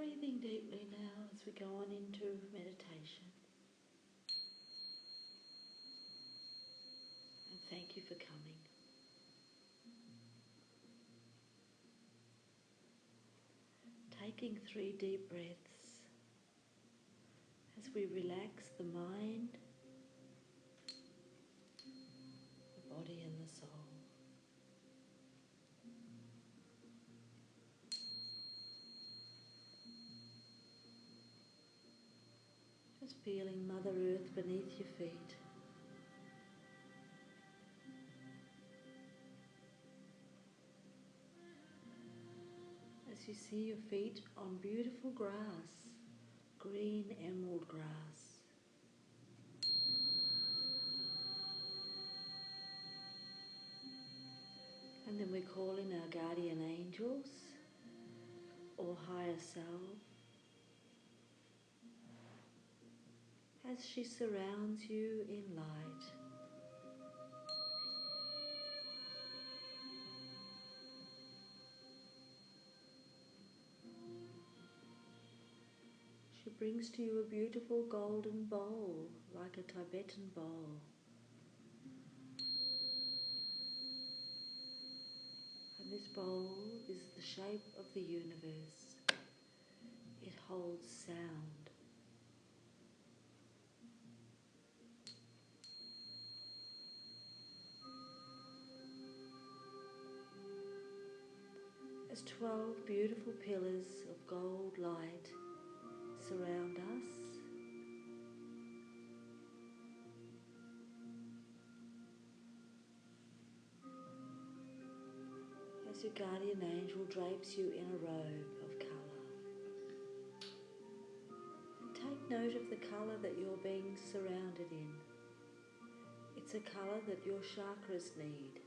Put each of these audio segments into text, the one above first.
Breathing deeply now as we go on into meditation. And thank you for coming. Taking 3 deep breaths as we relax the mind, the body and the soul. Just feeling Mother Earth beneath your feet. As you see your feet on beautiful grass, green emerald grass. And then we call in our guardian angels or higher self as she surrounds you in light. She brings to you a beautiful golden bowl, like a Tibetan bowl. And this bowl is the shape of the universe. It holds sound. As 12 beautiful pillars of gold light surround us, as your guardian angel drapes you in a robe of colour. And take note of the colour that you're being surrounded in. It's a colour that your chakras need,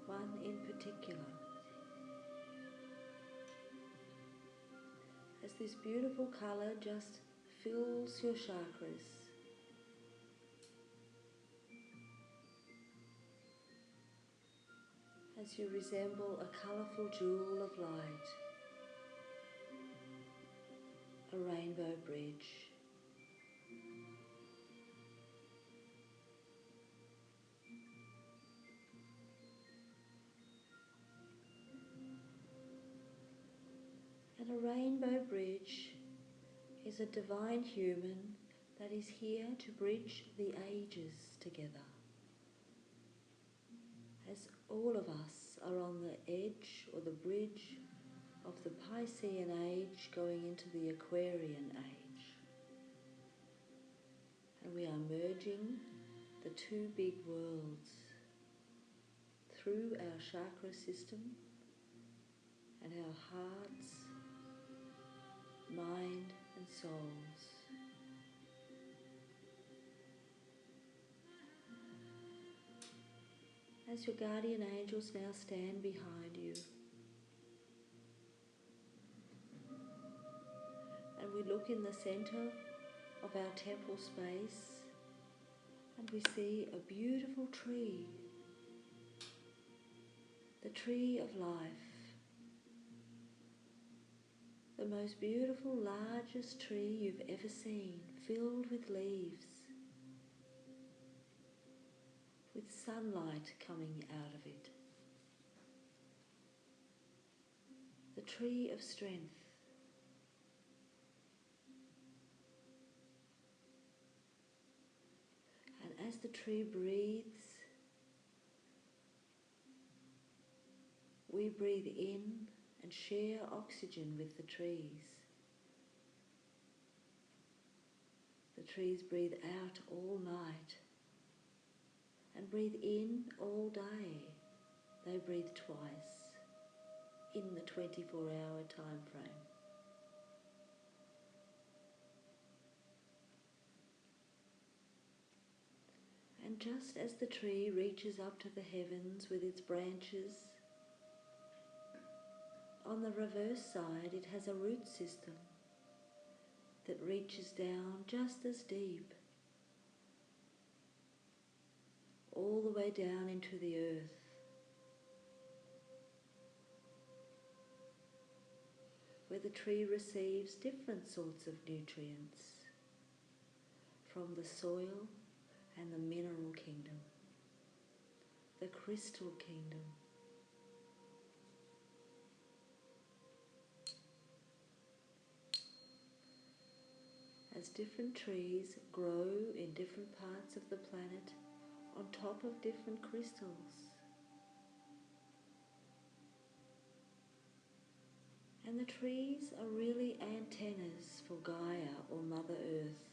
one in particular. As this beautiful colour just fills your chakras, as you resemble a colourful jewel of light, a rainbow bridge. And a rainbow bridge is a divine human that is here to bridge the ages together. As all of us are on the edge or the bridge of the Piscean age going into the Aquarian age. And we are merging the 2 big worlds through our chakra system and our hearts, mind and souls. As your guardian angels now stand behind you, and we look in the centre of our temple space and we see a beautiful tree, the tree of life, the most beautiful, largest tree you've ever seen, filled with leaves, with sunlight coming out of it. The tree of strength. And as the tree breathes, we breathe in and share oxygen with the trees. The trees breathe out all night and breathe in all day. They breathe twice in the 24-hour time frame. And just as the tree reaches up to the heavens with its branches, on the reverse side it has a root system that reaches down just as deep, all the way down into the earth, where the tree receives different sorts of nutrients from the soil and the mineral kingdom, the crystal kingdom. As different trees grow in different parts of the planet on top of different crystals. And the trees are really antennas for Gaia or Mother Earth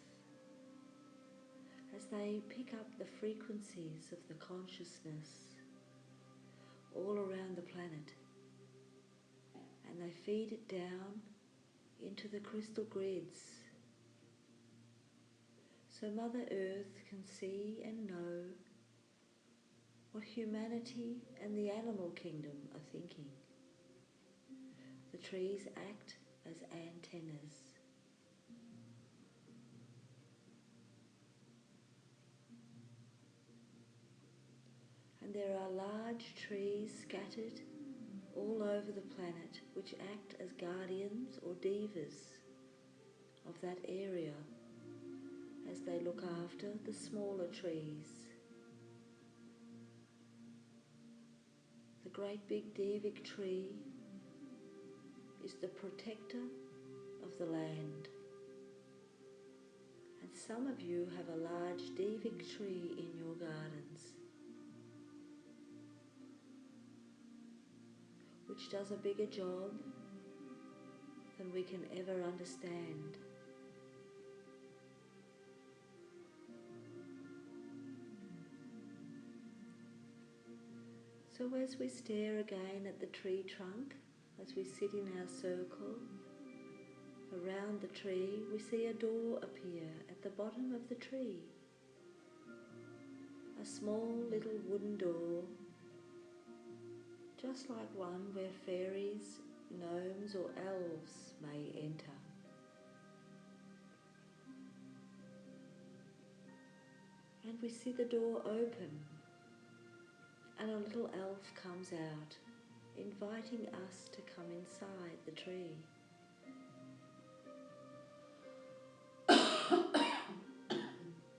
as they pick up the frequencies of the consciousness all around the planet, and they feed it down into the crystal grids so Mother Earth can see and know what humanity and the animal kingdom are thinking. The trees act as antennas. And there are large trees scattered all over the planet which act as guardians or devas of that area as they look after the smaller trees. The great big Devic tree is the protector of the land. And some of you have a large Devic tree in your gardens, which does a bigger job than we can ever understand. So as we stare again at the tree trunk, as we sit in our circle around the tree, we see a door appear at the bottom of the tree. A small little wooden door, just like one where fairies, gnomes or elves may enter. And we see the door open, and a little elf comes out, inviting us to come inside the tree.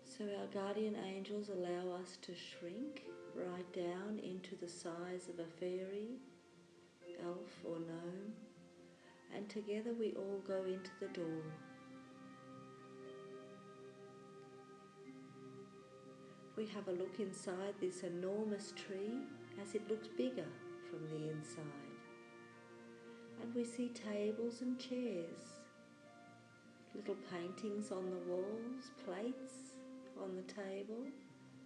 So our guardian angels allow us to shrink right down into the size of a fairy, elf or gnome, and together we all go into the door. We have a look inside this enormous tree as it looks bigger from the inside. And we see tables and chairs, little paintings on the walls, plates on the table,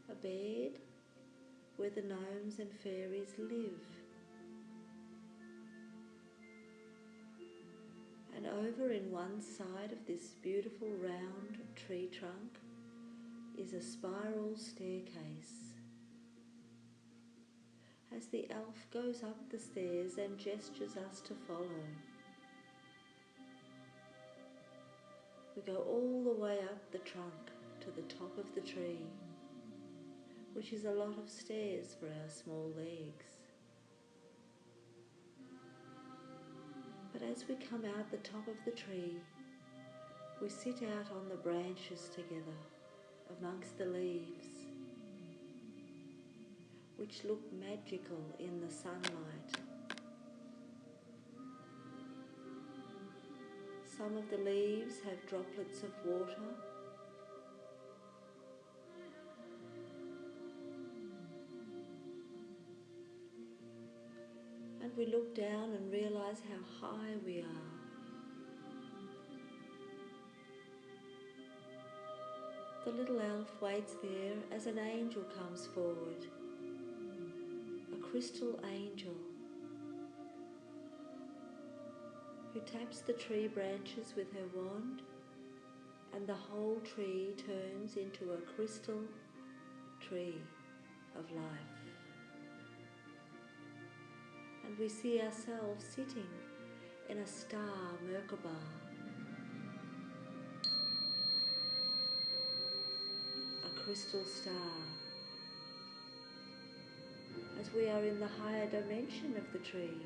a bed where the gnomes and fairies live. And over in one side of this beautiful round tree trunk is a spiral staircase. As the elf goes up the stairs and gestures us to follow, we go all the way up the trunk to the top of the tree, which is a lot of stairs for our small legs. But as we come out the top of the tree, we sit out on the branches together amongst the leaves, which look magical in the sunlight. Some of the leaves have droplets of water, and we look down and realize how high we are. The little elf waits there as an angel comes forward, a crystal angel, who taps the tree branches with her wand, and the whole tree turns into a crystal tree of life. And we see ourselves sitting in a star Merkaba, a crystal star, as we are in the higher dimension of the tree.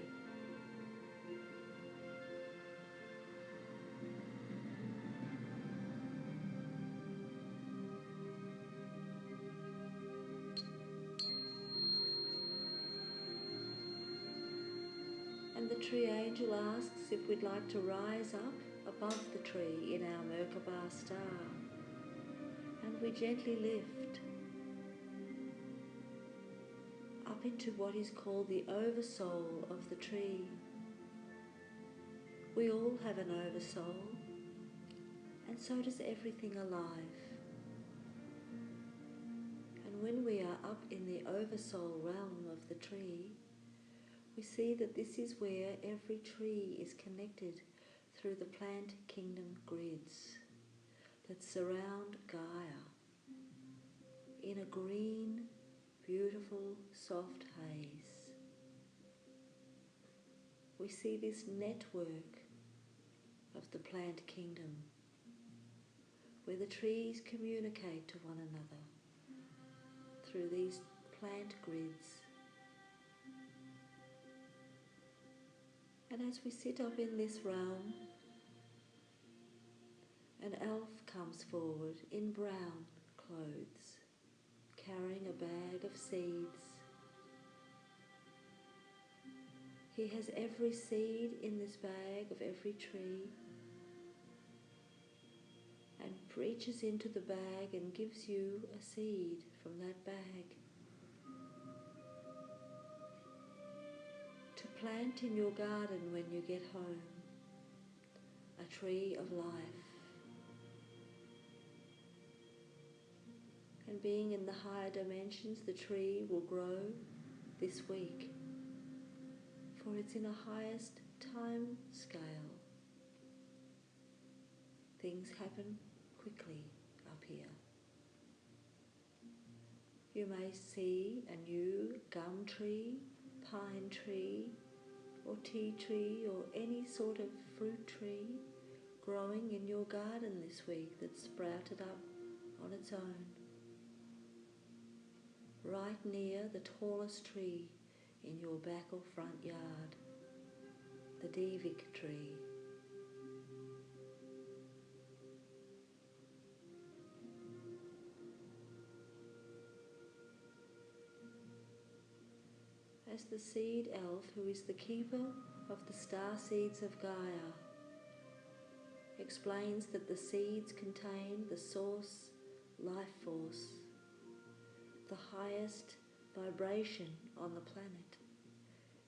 And the tree angel asks if we'd like to rise up above the tree in our Merkaba star. And we gently lift up into what is called the oversoul of the tree. We all have an oversoul, and so does everything alive. And when we are up in the oversoul realm of the tree, we see that this is where every tree is connected through the plant kingdom grids that surround Gaia in a green, beautiful, soft haze. We see this network of the plant kingdom where the trees communicate to one another through these plant grids. And as we sit up in this realm, an elf comes forward in brown clothes, carrying a bag of seeds. He has every seed in this bag of every tree and reaches into the bag and gives you a seed from that bag to plant in your garden when you get home, a tree of life. And being in the higher dimensions, the tree will grow this week, for it's in a highest time scale. Things happen quickly up here. You may see a new gum tree, pine tree, or tea tree, or any sort of fruit tree growing in your garden this week that's sprouted up on its own, right near the tallest tree in your back or front yard, the Devik tree. As the seed elf, who is the keeper of the star seeds of Gaia, explains that the seeds contain the source life force, the highest vibration on the planet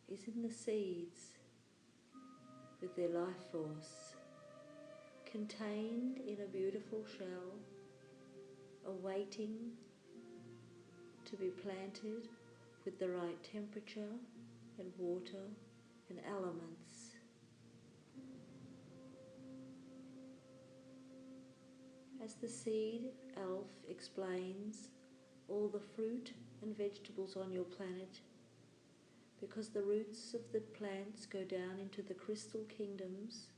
is in the seeds with their life force, contained in a beautiful shell, awaiting to be planted with the right temperature and water and elements. As the seed elf explains all the fruit and vegetables on your planet, because the roots of the plants go down into the crystal kingdoms,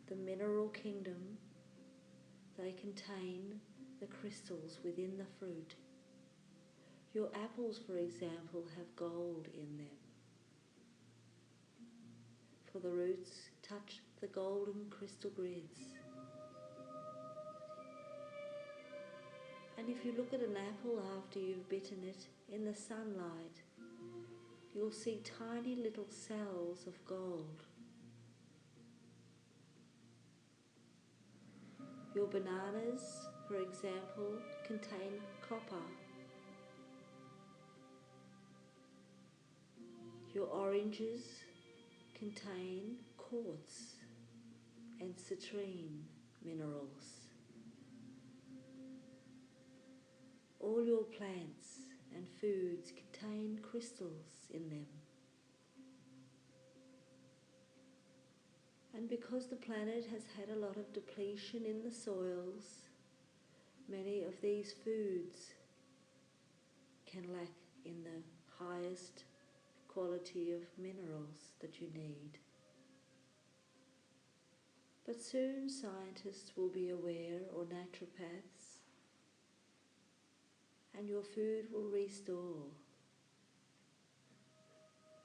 the mineral kingdom, they contain the crystals within the fruit. Your apples, for example, have gold in them, for the roots touch the golden crystal grids. And if you look at an apple after you've bitten it in the sunlight, you'll see tiny little cells of gold. Your bananas, for example, contain copper. Your oranges contain quartz and citrine minerals. All your plants and foods contain crystals in them. And because the planet has had a lot of depletion in the soils, many of these foods can lack in the highest quality of minerals that you need. But soon scientists will be aware, or naturopaths, and your food will restore.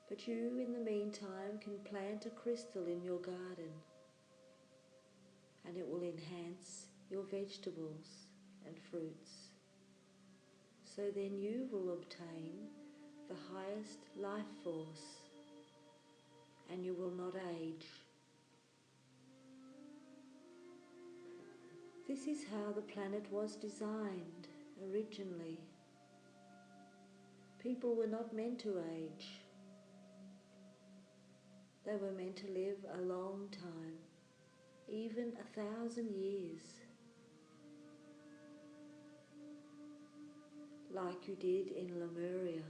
But you, in the meantime, can plant a crystal in your garden, and it will enhance your vegetables and fruits. So then you will obtain the highest life force and you will not age. This is how the planet was designed originally. People were not meant to age. They were meant to live a long time, even 1,000 years, like you did in Lemuria.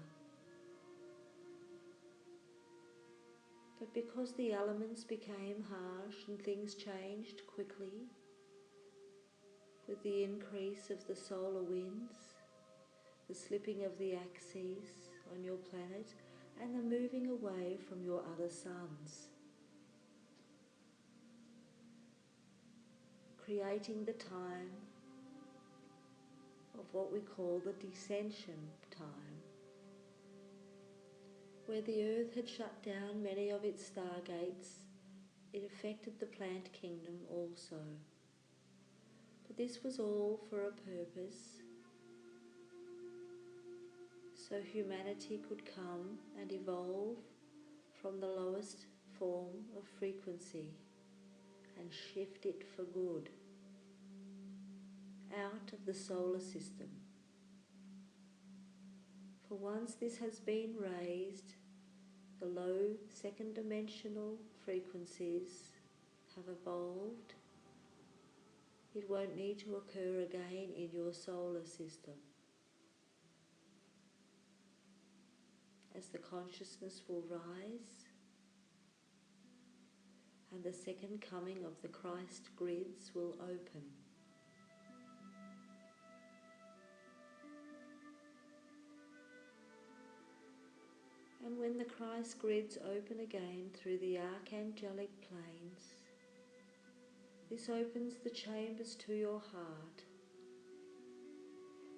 But because the elements became harsh and things changed quickly, with the increase of the solar winds, the slipping of the axes on your planet, and the moving away from your other suns, creating the time of what we call the descension time, where the earth had shut down many of its stargates. It affected the plant kingdom also. But this was all for a purpose, so humanity could come and evolve from the lowest form of frequency and shift it for good out of the solar system. For once this has been raised, the low second dimensional frequencies have evolved. It won't need to occur again in your solar system, as the consciousness will rise and the second coming of the Christ grids will open. And when the Christ grids open again through the archangelic planes, this opens the chambers to your heart,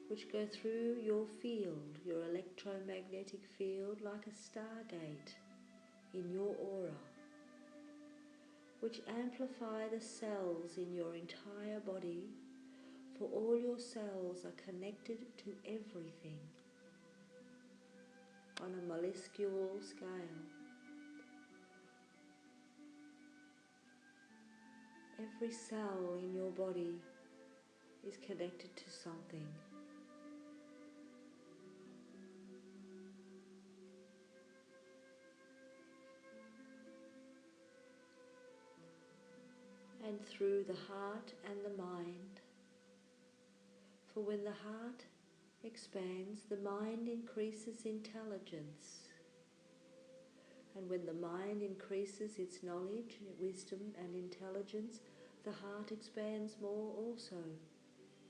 which go through your field, your electromagnetic field, like a stargate in your aura, which amplify the cells in your entire body, for all your cells are connected to everything on a molecular scale. Every cell in your body is connected to something. And through the heart and the mind. For when the heart expands, the mind increases intelligence. And when the mind increases its knowledge, wisdom and intelligence, the heart expands more also.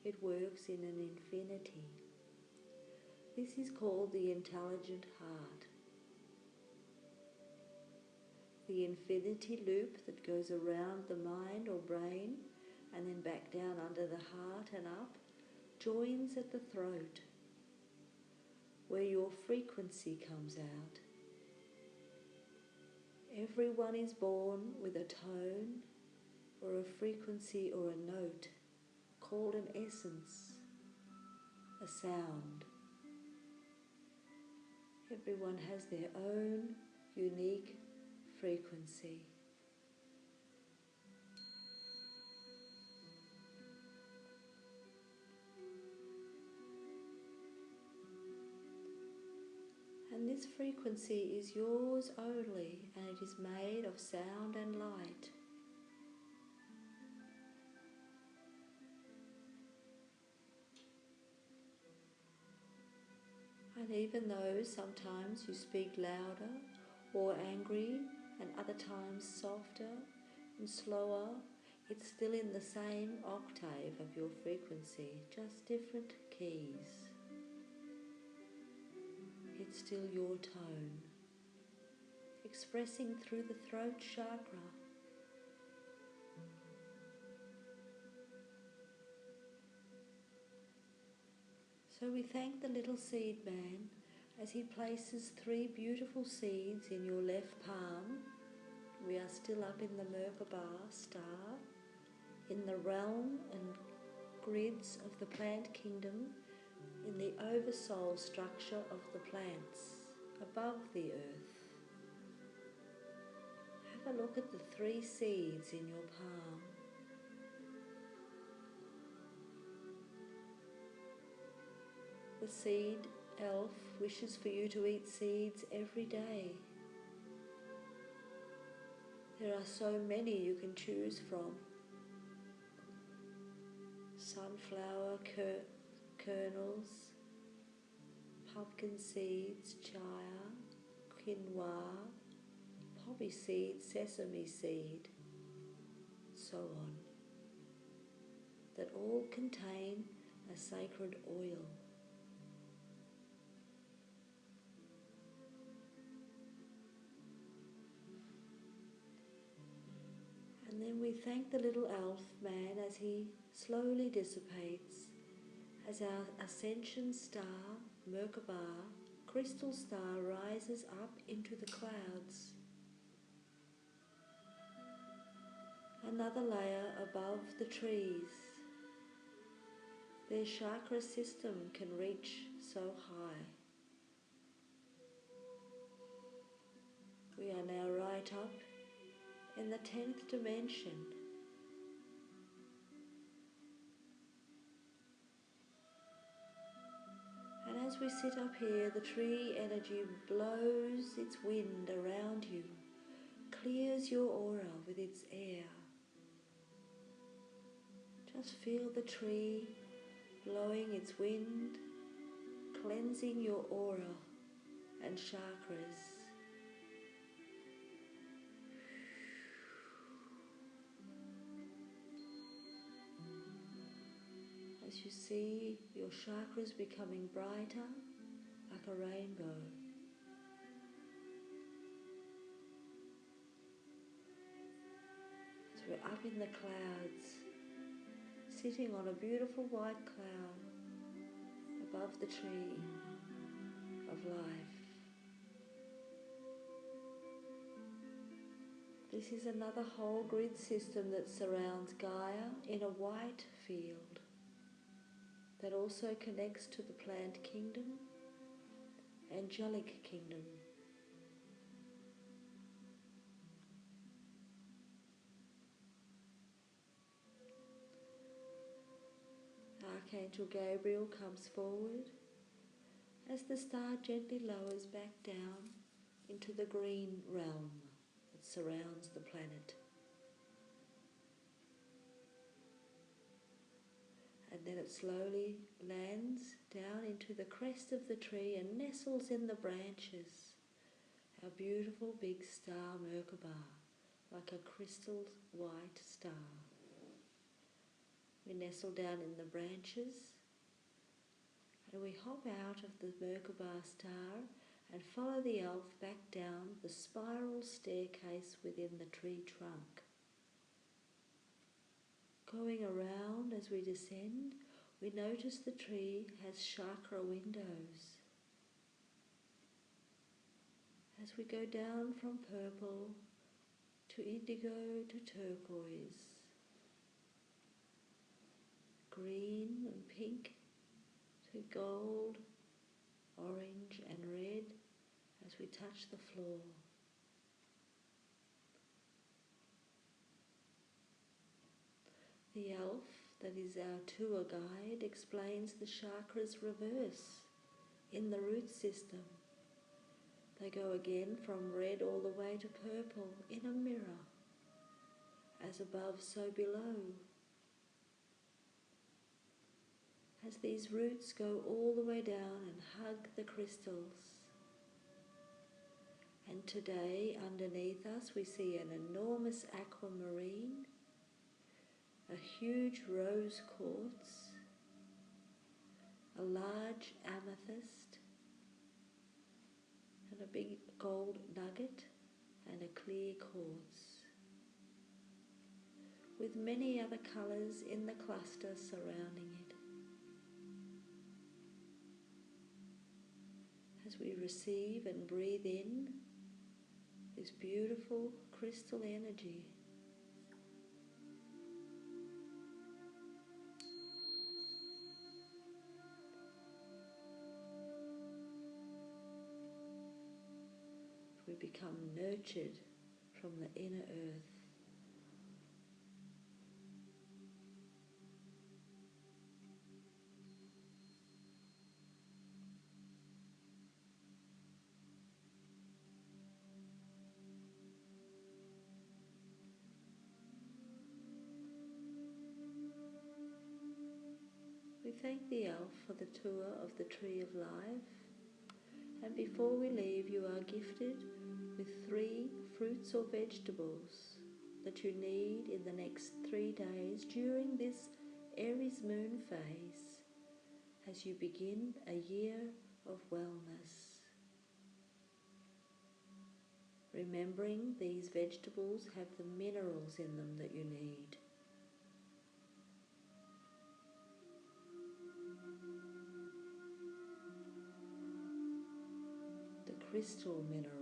It works in an infinity. This is called the intelligent heart. The infinity loop that goes around the mind or brain and then back down under the heart and up, joins at the throat, where your frequency comes out. Everyone is born with a tone or a frequency or a note called an essence, a sound. Everyone has their own unique frequency. And this frequency is yours only, and it is made of sound and light. And even though sometimes you speak louder or angry and other times softer and slower, it's still in the same octave of your frequency, just different keys. It's still your tone, expressing through the throat chakra. So we thank the little seed man as he places 3 beautiful seeds in your left palm. We are still up in the Merkaba star, in the realm and grids of the plant kingdom, in the oversoul structure of the plants, above the earth. have a look at the 3 seeds in your palm. The seed elf wishes for you to eat seeds every day. There are so many you can choose from. Sunflower kernels, pumpkin seeds, chia, quinoa, poppy seed, sesame seed, so on, that all contain a sacred oil. And then we thank the little elf man as he slowly dissipates, as our ascension star, Merkaba, crystal star, rises up into the clouds. Another layer above the trees. Their chakra system can reach so high. We are now right up in the 10th dimension. And as we sit up here, the tree energy blows its wind around you, clears your aura with its air. Just feel the tree blowing its wind, cleansing your aura and chakras. As you see your chakras becoming brighter like a rainbow. As we're up in the clouds, sitting on a beautiful white cloud above the tree of life. This is another whole grid system that surrounds Gaia in a white field that also connects to the plant kingdom, angelic kingdom. Archangel Gabriel comes forward as the star gently lowers back down into the green realm that surrounds the planet. And then it slowly lands down into the crest of the tree and nestles in the branches. Our beautiful big star Merkaba, like a crystal white star. We nestle down in the branches and we hop out of the Merkaba star and follow the elf back down the spiral staircase within the tree trunk. Going around as we descend, we notice the tree has chakra windows. As we go down from purple to indigo to turquoise, green and pink to gold, orange and red as we touch the floor. The elf that is our tour guide explains the chakras reverse in the root system. They go again from red all the way to purple in a mirror. As above, so below. As these roots go all the way down and hug the crystals. And today, underneath us, we see an enormous aquamarine, a huge rose quartz, a large amethyst, and a big gold nugget, and a clear quartz, with many other colours in the cluster surrounding it. As we receive and breathe in this beautiful crystal energy, we become nurtured from the inner earth. We thank the elf for the tour of the Tree of Life, and before we leave you are gifted with 3 fruits or vegetables that you need in the next 3 days during this Aries moon phase as you begin a year of wellness. Remembering these vegetables have the minerals in them that you need. The crystal minerals.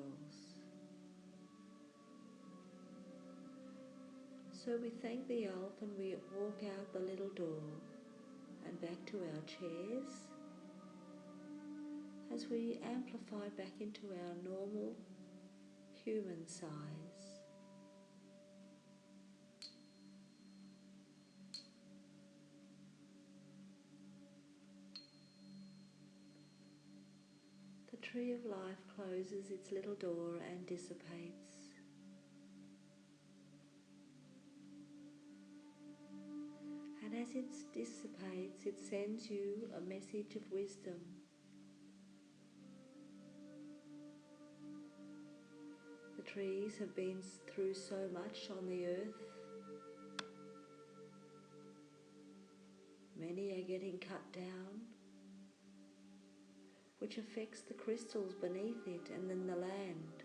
So we thank the elf and we walk out the little door and back to our chairs as we amplify back into our normal human size. The Tree of Life closes its little door and dissipates. And as it dissipates, it sends you a message of wisdom. The trees have been through so much on the earth. Many are getting cut down, which affects the crystals beneath it, and then the land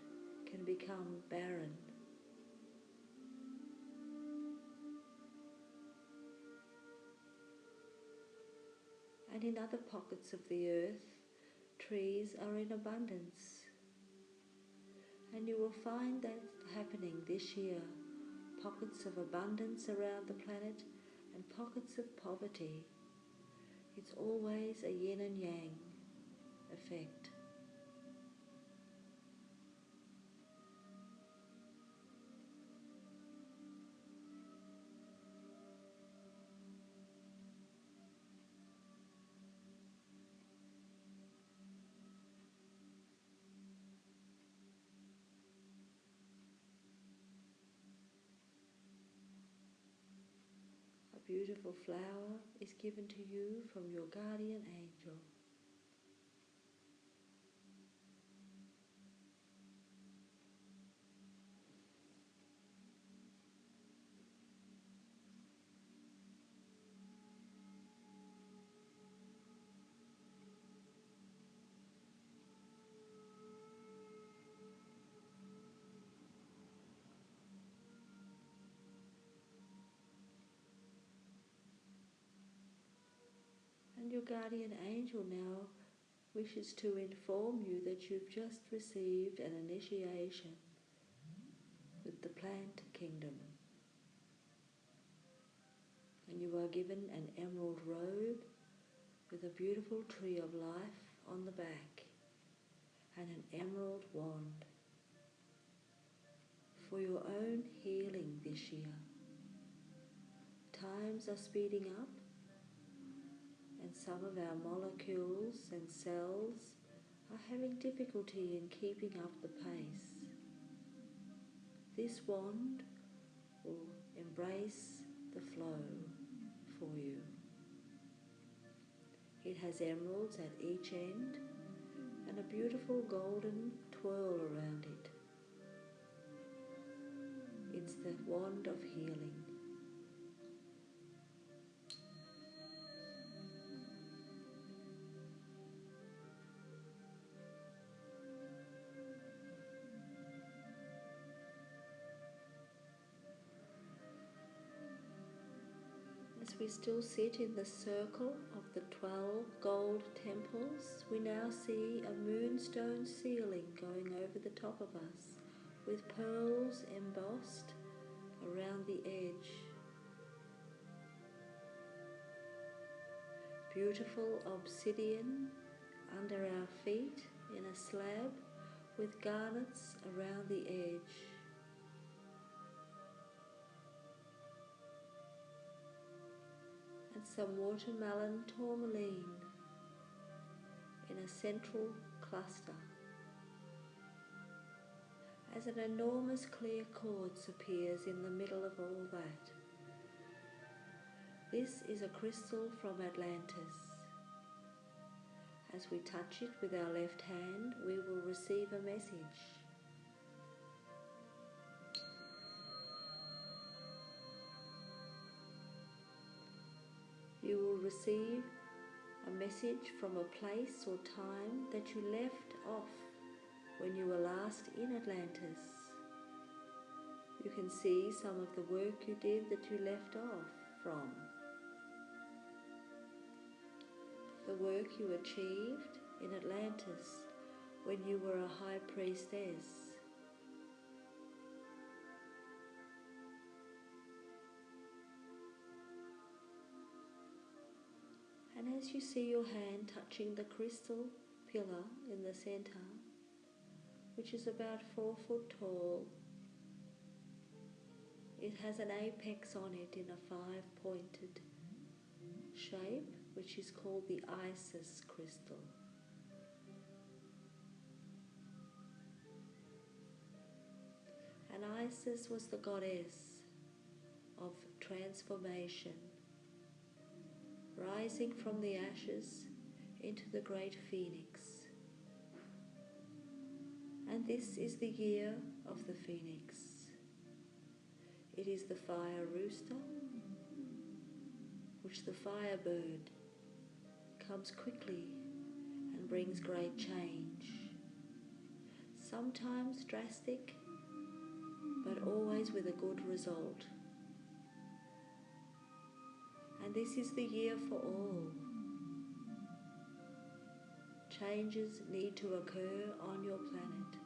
can become barren. And in other pockets of the earth, trees are in abundance. And you will find that happening this year. Pockets of abundance around the planet and pockets of poverty. It's always a yin and yang effect. A beautiful flower is given to you from your guardian angel. And your guardian angel now wishes to inform you that you've just received an initiation with the plant kingdom. And you are given an emerald robe with a beautiful tree of life on the back and an emerald wand for your own healing this year. Times are speeding up, and some of our molecules and cells are having difficulty in keeping up the pace. This wand will embrace the flow for you. It has emeralds at each end and a beautiful golden twirl around it. It's the wand of healing. As we still sit in the circle of the 12 gold temples, we now see a moonstone ceiling going over the top of us, with pearls embossed around the edge. Beautiful obsidian under our feet in a slab with garnets around the edge. some watermelon tourmaline in a central cluster, as an enormous clear quartz appears in the middle of all that. This is a crystal from Atlantis. As we touch it with our left hand, we will receive a message. You will receive a message from a place or time that you left off when you were last in Atlantis. You can see some of the work you did that you left off from. The work you achieved in Atlantis when you were a high priestess. And as you see your hand touching the crystal pillar in the center, which is about 4 foot tall, it has an apex on it in a 5-pointed shape, which is called the Isis crystal. And Isis was the goddess of transformation, rising from the ashes into the great phoenix. And this is the year of the phoenix. It is the fire rooster, which the firebird comes quickly and brings great change, sometimes drastic, but always with a good result. And this is the year for all. Changes need to occur on your planet.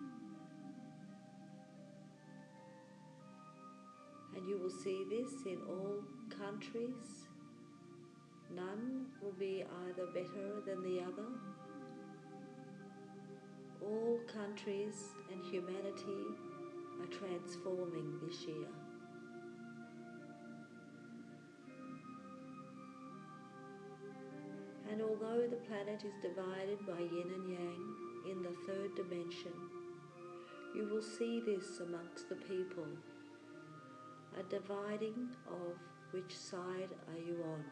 And you will see this in all countries. None will be either better than the other. All countries and humanity are transforming this year. And although the planet is divided by yin and yang in the third dimension, you will see this amongst the people, a dividing of which side are you on,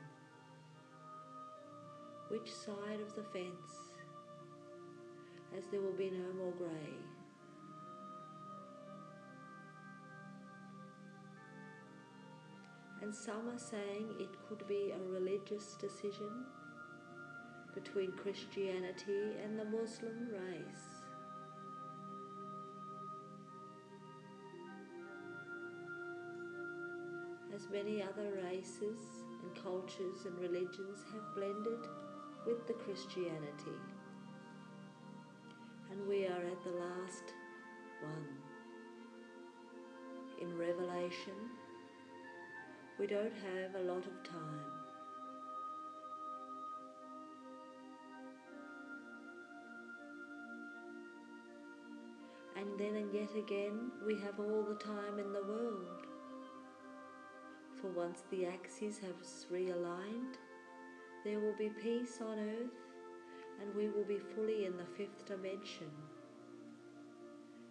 which side of the fence, as there will be no more grey. And some are saying it could be a religious decision between Christianity and the Muslim race. As many other races and cultures and religions have blended with the Christianity. And we are at the last one. In Revelation, we don't have a lot of time. And then and yet again, we have all the time in the world. For once the axes have realigned, there will be peace on earth, and we will be fully in the 5th dimension,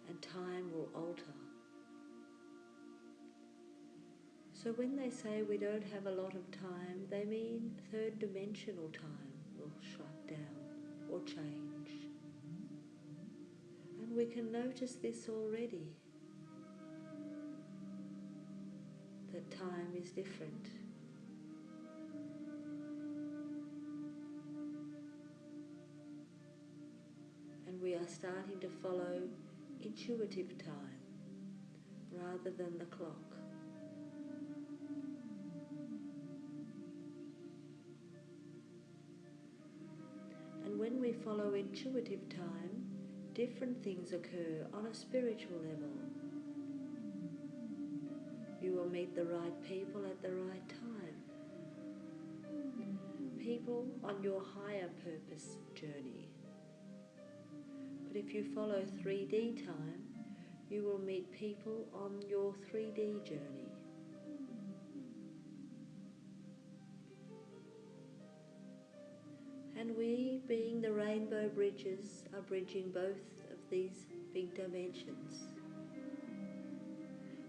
and time will alter. So when they say we don't have a lot of time, they mean 3rd dimensional time will shut down or change. And we can notice this already, that time is different. And we are starting to follow intuitive time rather than the clock. And when we follow intuitive time, different things occur on a spiritual level. You will meet the right people at the right time. People on your higher purpose journey. But if you follow 3D time, you will meet people on your 3D journey. And we, being the rainbow bridges, are bridging both of these big dimensions,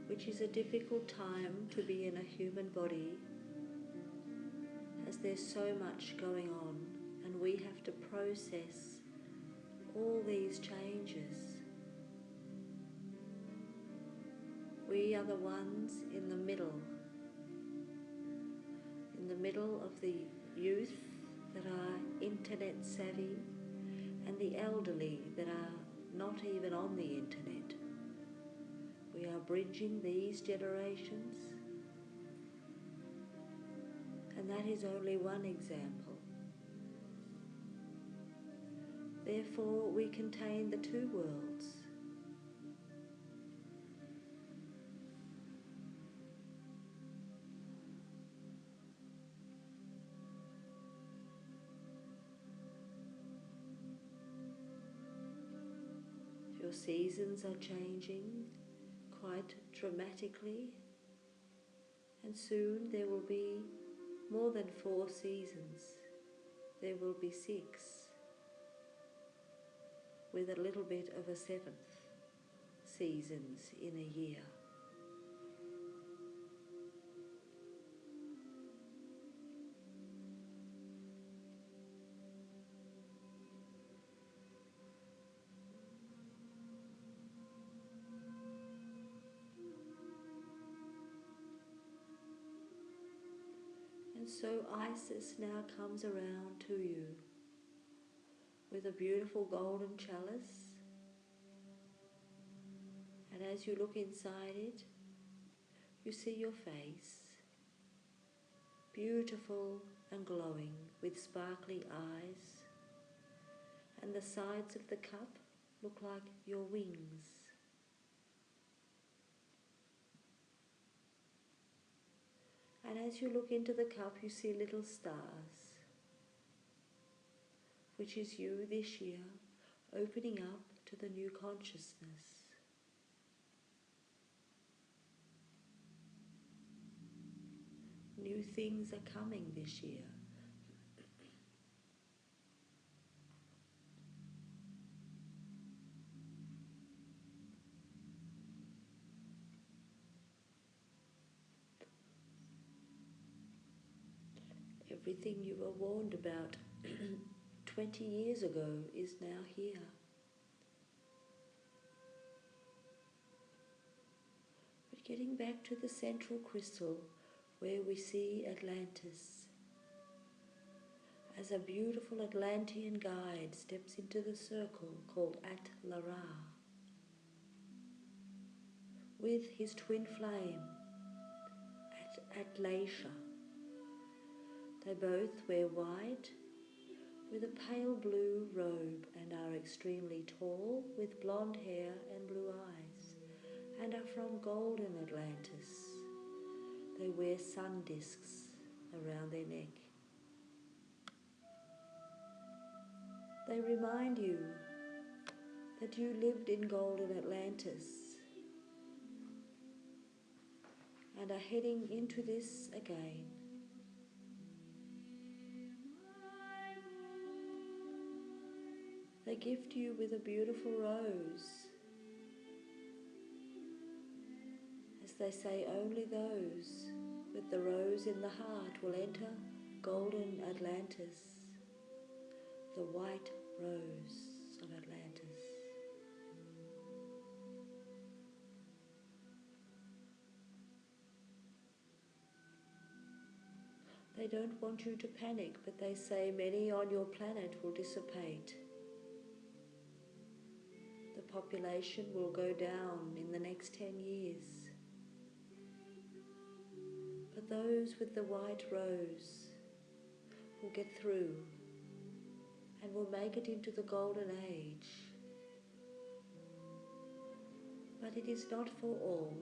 which is a difficult time to be in a human body, as there's so much going on and we have to process all these changes. We are the ones in the middle of the youth that are internet savvy and the elderly that are not even on the internet. We are bridging these generations, and that is only one example. Therefore, we contain the two worlds. Your seasons are changing quite dramatically, and soon there will be more than 4 seasons. There will be 6, with a little bit of a 7th seasons in a year. And so Isis now comes around to you with a beautiful golden chalice, and as you look inside it, you see your face, beautiful and glowing with sparkly eyes, and the sides of the cup look like your wings. And as you look into the cup, you see little stars, which is you this year opening up to the new consciousness. New things are coming this year. Everything you were warned about 20 years ago is now here. But getting back to the central crystal where we see Atlantis, as a beautiful Atlantean guide steps into the circle called At-Lara, with his twin flame, Atlaisha. They both wear white with a pale blue robe and are extremely tall with blonde hair and blue eyes, and are from golden Atlantis. They wear sun discs around their neck. They remind you that you lived in golden Atlantis and are heading into this again. They gift you with a beautiful rose, as they say only those with the rose in the heart will enter golden Atlantis, the white rose of Atlantis. They don't want you to panic, but they say many on your planet will dissipate. The population will go down in the next 10 years. But those with the white rose will get through and will make it into the golden age. But it is not for all.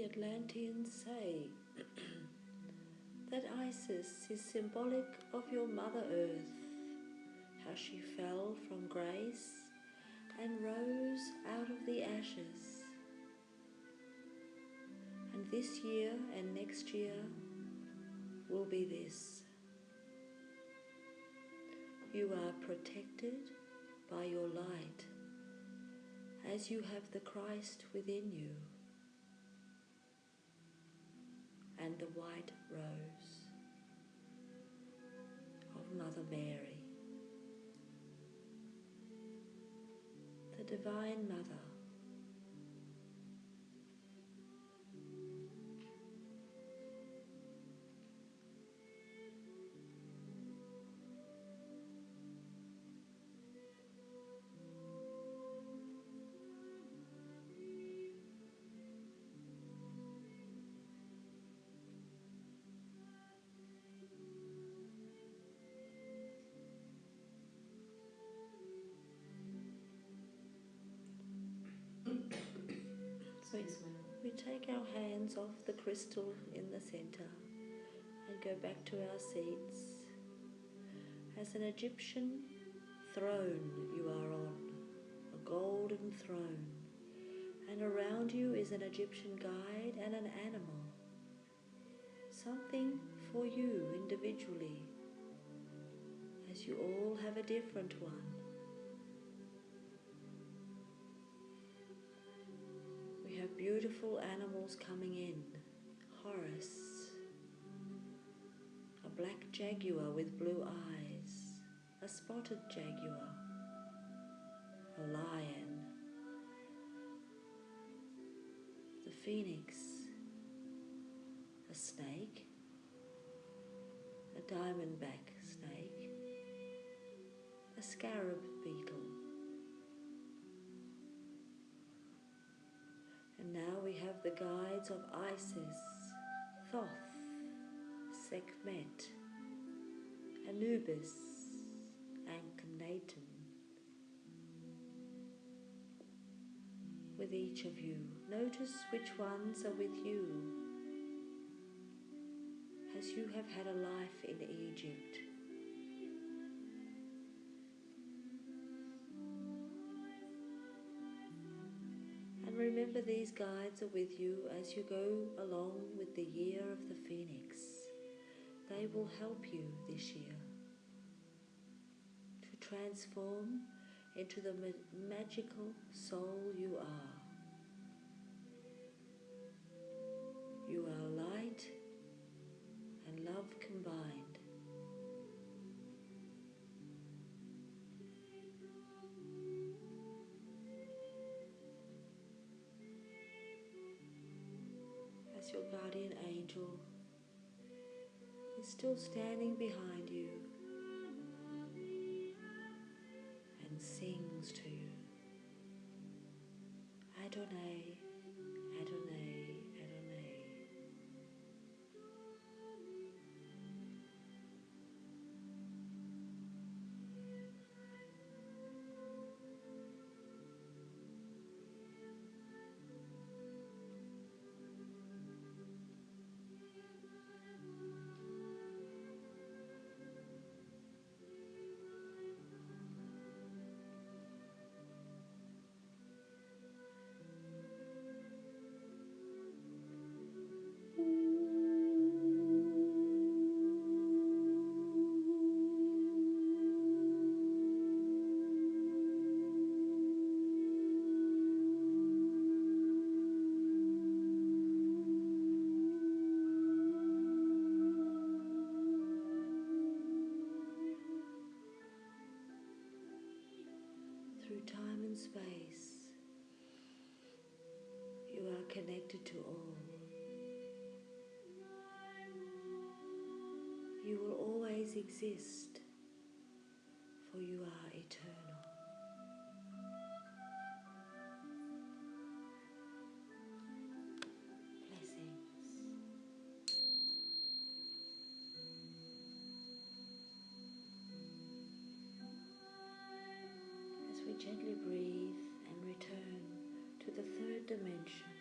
Atlanteans say that Isis is symbolic of your Mother Earth, how she fell from grace and rose out of the ashes. And this year and next year will be this. You are protected by your light, as you have the Christ within you, and the white rose of Mother Mary, the Divine Mother. We take our hands off the crystal in the center and go back to our seats. As an Egyptian throne you are on, a golden throne, and around you is an Egyptian guide and an animal, something for you individually, as you all have a different one. We have beautiful animals coming in. Horus, a black jaguar with blue eyes, a spotted jaguar, a lion, the phoenix, a snake, a diamondback snake, a scarab beetle. And now we have the guides of Isis, Thoth, Sekhmet, Anubis, Akhenaten. With each of you, notice which ones are with you, as you have had a life in Egypt. And remember, these guides are with you as you go along with the year of the Phoenix. They will help you this year to transform into the magical soul you are. You are light and love combined. As your guardian angel is still standing behind you and sings to you, Adonai, Adonai, Adonai. Through time and space, you are connected to all. You will always exist, for you are eternal. Blessings. As we gently breathe and return to the third dimension,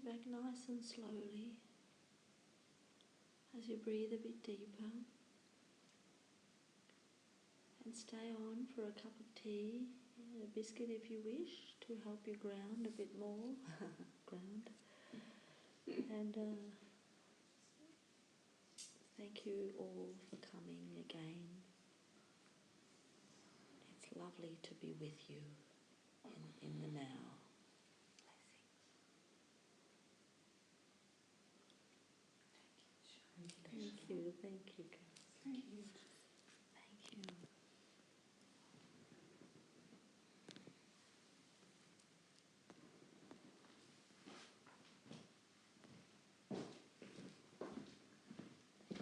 back nice and slowly as you breathe a bit deeper, and stay on for a cup of tea, a biscuit if you wish, to help you ground a bit more. Ground. And thank you all for coming again. It's lovely to be with you in the now. Thank you, guys. Thank you. Thank you.